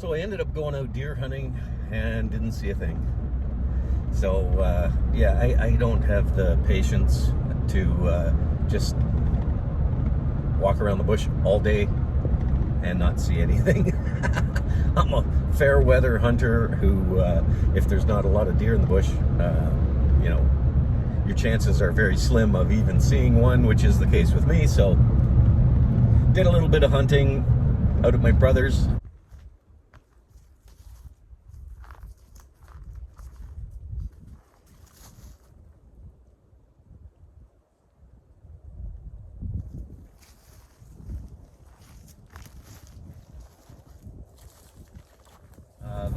So I ended up going out deer hunting and didn't see a thing. So yeah, I don't have the patience to just walk around the bush all day and not see anything. I'm a fair weather hunter who, if there's not a lot of deer in the bush, you know, your chances are very slim of even seeing one, which is the case with me. So did a little bit of hunting out at my brother's.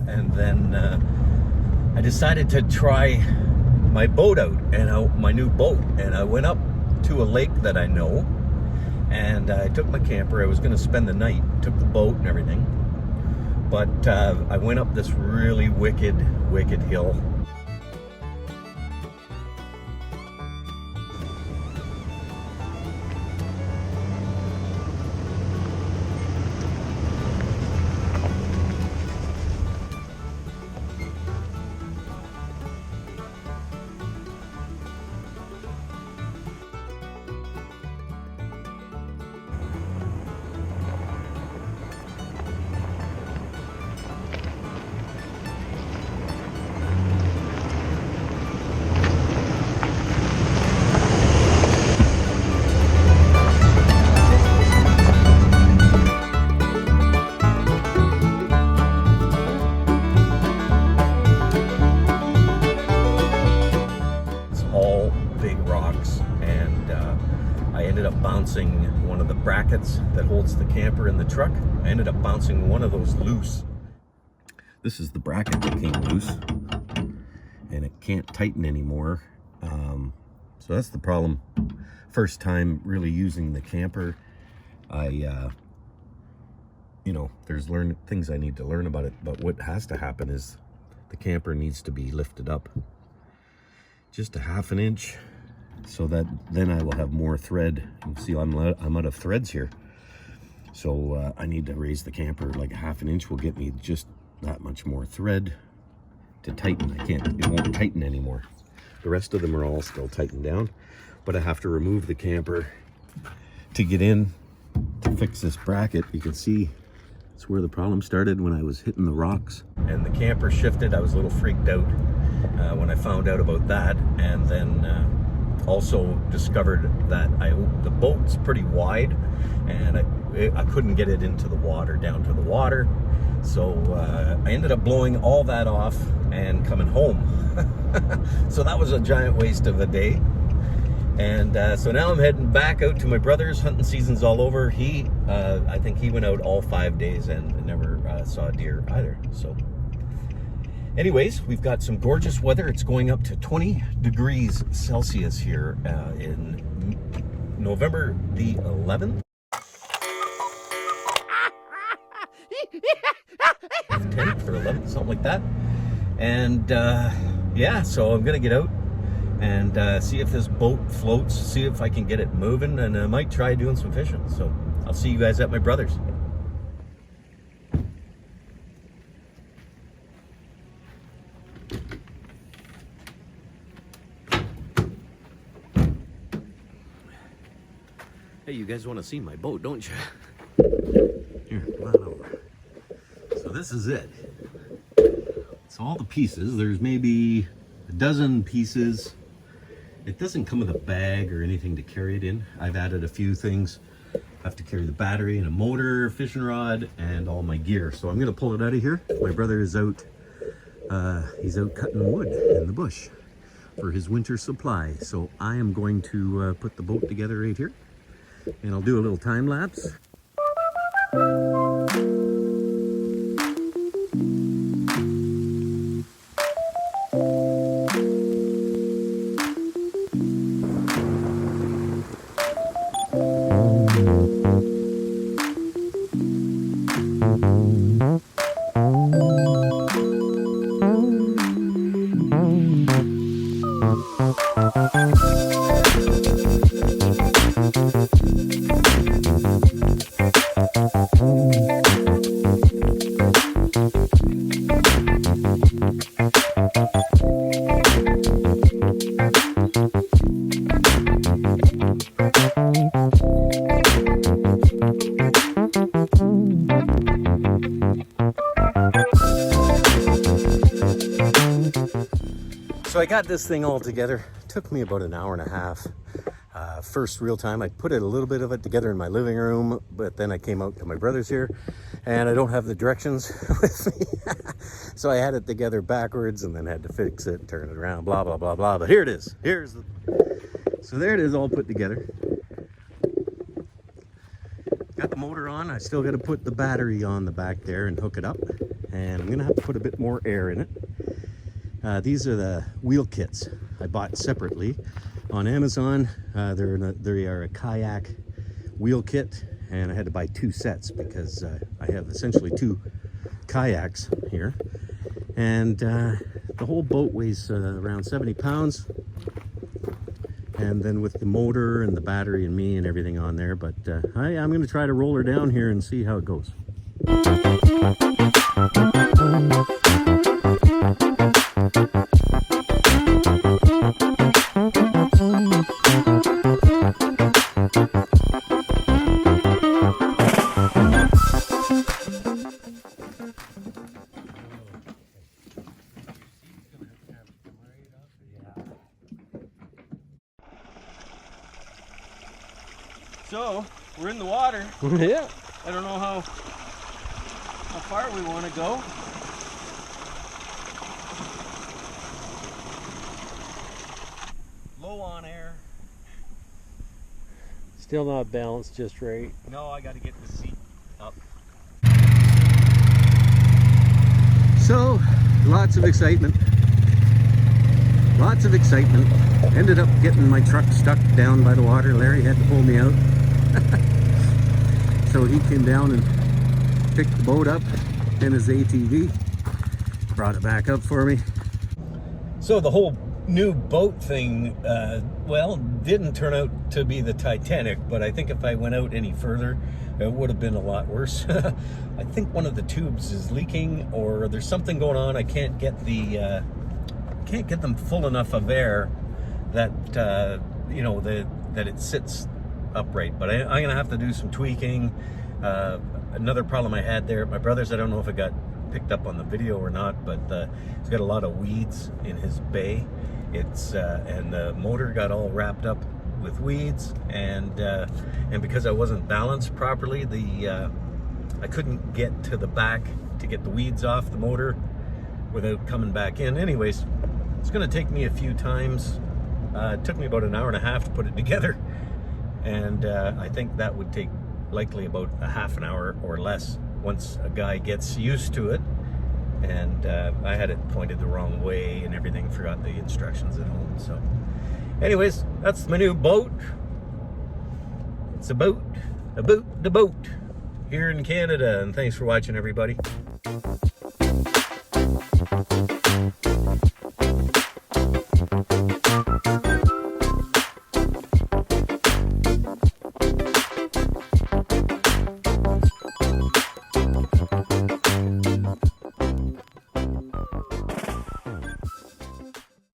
And then I decided to try my boat out, and my new boat, and I went up to a lake that I know, and I took my camper. I was going to spend the night, took the boat and everything, but I went up this really wicked hill. Bouncing one of the brackets that holds the camper in the truck. I ended up bouncing one of those loose. This is the bracket that came loose, and it can't tighten anymore. So that's the problem. First time really using the camper. You know, there's things I need to learn about it, but what has to happen is the camper needs to be lifted up just a ½ an inch, so that then I will have more thread. You see, I'm out of threads here, so I need to raise the camper like a ½ an inch. Will get me just that much more thread to tighten. It won't tighten anymore. The rest of them are all still tightened down, but I have to remove the camper to get in to fix this bracket. You can see it's where the problem started, when I was hitting the rocks and the camper shifted. I was a little freaked out when I found out about that, and then also discovered that the boat's pretty wide, and I couldn't get it into the water, down to the water. So I ended up blowing all that off and coming home. So that was a giant waste of a day. And so now I'm heading back out to my brother's. Hunting season's all over. I think he went out all 5 days and never saw a deer either. So anyways, we've got some gorgeous weather. It's going up to 20 degrees Celsius here in November the 11th. 10th or 11th, something like that. And yeah, so I'm gonna get out and see if this boat floats, see if I can get it moving, and I might try doing some fishing. So I'll see you guys at my brother's. Hey, you guys want to see my boat, don't you? Here, come on over. So this is it. It's all the pieces. There's maybe a dozen pieces. It doesn't come with a bag or anything to carry it in. I've added a few things. I have to carry the battery and a motor, fishing rod, and all my gear. So I'm gonna pull it out of here. My brother is out. He's out cutting wood in the bush for his winter supply. So I am going to put the boat together right here, and I'll do a little time lapse. So I got this thing all together. It took me about an hour and a half. First real time, I put a little bit of it together in my living room, but then I came out to my brother's here and I don't have the directions with me. So I had it together backwards and then had to fix it and turn it around, blah, blah, blah, blah. But here it is. So there it is, all put together. Got the motor on. I still got to put the battery on the back there and hook it up. And I'm going to have to put a bit more air in it. These are the wheel kits I bought separately on Amazon. They are a kayak wheel kit, and I had to buy 2 sets because I have essentially 2 kayaks here. And the whole boat weighs around 70 pounds. And then with the motor and the battery and me and everything on there, but I'm going to try to roll her down here and see how it goes. So, we're in the water. Yeah. I don't know how far we want to go. Low on air. Still not balanced just right. No, I got to get the seat up. So, lots of excitement. Lots of excitement. Ended up getting my truck stuck down by the water. Larry had to pull me out. So he came down and picked the boat up in his ATV. Brought it back up for me. So the whole new boat thing, well, didn't turn out to be the Titanic, but I think if I went out any further, it would have been a lot worse. I think one of the tubes is leaking, or there's something going on. I can't get them full enough of air that you know, that it sits upright. But I'm gonna have to do some tweaking. Another problem I had there, my brother's, I don't know if it got picked up on the video or not, but he's got a lot of weeds in his bay. And the motor got all wrapped up with weeds, and because I wasn't balanced properly, I couldn't get to the back to get the weeds off the motor without coming back in. Anyways, it's gonna take me a few times. It took me about an hour and a half to put it together, and I think that would take likely about a half an hour or less once a guy gets used to it. And I had it pointed the wrong way and everything, forgot the instructions at home. So anyways, that's my new boat. It's a boat here in Canada, and thanks for watching, everybody.